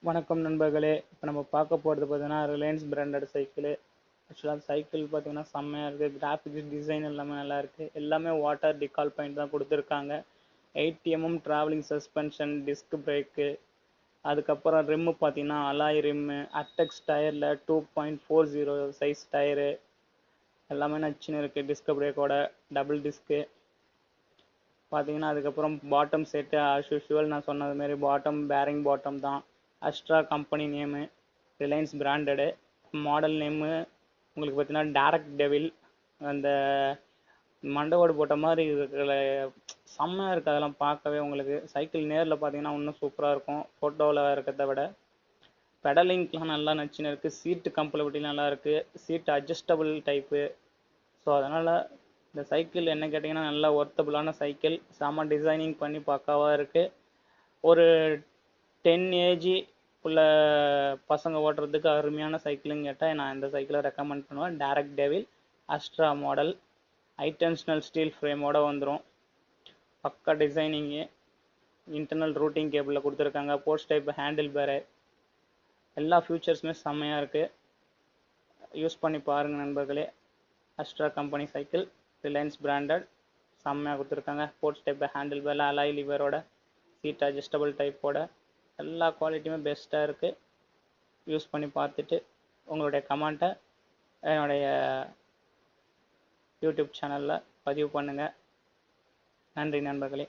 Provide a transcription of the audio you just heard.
வணக்கம் நண்பர்களே. இப்போ நம்ம பார்க்க போகிறது பார்த்தீங்கன்னா ரிலையன்ஸ் பிராண்டட் சைக்கிள். ஆக்சுவலாக சைக்கிள் பார்த்தீங்கன்னா செம்மையாக இருக்குது. கிராஃபிக்ஸ் டிசைன் எல்லாமே நல்லா இருக்குது. எல்லாமே வாட்டர் டிகால் பாயிண்ட் தான் கொடுத்துருக்காங்க. 80mm travelling suspension, disc brake, அதுக்கப்புறம் ரிம்மு பார்த்தீங்கன்னா அலாய் ரிம்மு, அட்டெக்ஸ் டயரில் 2.40 சைஸ் டயரு எல்லாமே நச்சுன்னு இருக்குது. டிஸ்க் பிரேக்கோட டபுள் டிஸ்க்கு பார்த்தீங்கன்னா. அதுக்கப்புறம் பாட்டம் செட்டு ஆஸ் யூஷுவல் நான் சொன்னது மாரி பாட்டம் பேரிங் பாட்டம் தான். Astra company name, Reliance branded. Model name உங்களுக்கு பார்த்தீங்கன்னா டேரக்ட் டெவில். அந்த மண்டவோடு போட்ட மாதிரி இருக்கிற செம்மையாக இருக்குது. அதெல்லாம் பார்க்கவே உங்களுக்கு சைக்கிள் நேரில் பார்த்தீங்கன்னா இன்னும் சூப்பராக இருக்கும் ஃபோட்டோவில் இருக்கிறத விட. பெடலிங்க்லாம் நல்லா நச்சுன்னு இருக்குது. சீட்டு கம்ஃபர்டபிலிட்டி நல்லா இருக்குது. சீட்டு அட்ஜஸ்டபிள் டைப்பு. ஸோ அதனால் இந்த சைக்கிள் என்ன கேட்டிங்கன்னா நல்லா ஒர்த்தபுளான சைக்கிள். செம்ம டிசைனிங் பண்ணி பக்காவாக இருக்குது. ஒரு 10 ஏஜி உள்ள பசங்க ஓட்டுறதுக்கு அருமையான சைக்கிள்னு கேட்டால் நான் இந்த சைக்கிளை ரெக்கமெண்ட் பண்ணுவேன். Direct devil astra model. High tensional steel ஃப்ரேமோடு வந்துடும். பக்கா டிசைனிங்கு. இன்டர்னல் ரூட்டிங் கேபிளில் கொடுத்துருக்காங்க. போர்ட்ஸ் டைப் ஹேண்டில் பேரு. எல்லா ஃபியூச்சர்ஸுமே செம்மையாக இருக்குது. யூஸ் பண்ணி பாருங்கள் நண்பர்களே. Astra company cycle, Reliance branded, செம்மையாக கொடுத்துருக்காங்க. போர்ட்ஸ் டைப் ஹேண்டில் பேரில் அலாய் லிவரோட, சீட் அட்ஜஸ்டபிள் டைப்போட எல்லா குவாலிட்டியுமே பெஸ்ட்டாக இருக்குது. யூஸ் பண்ணி பார்த்துட்டு உங்களுடைய கமெண்ட்டை என்னுடைய யூடியூப் சேனலில் பதிவு பண்ணுங்கள். நன்றி நண்பர்களே.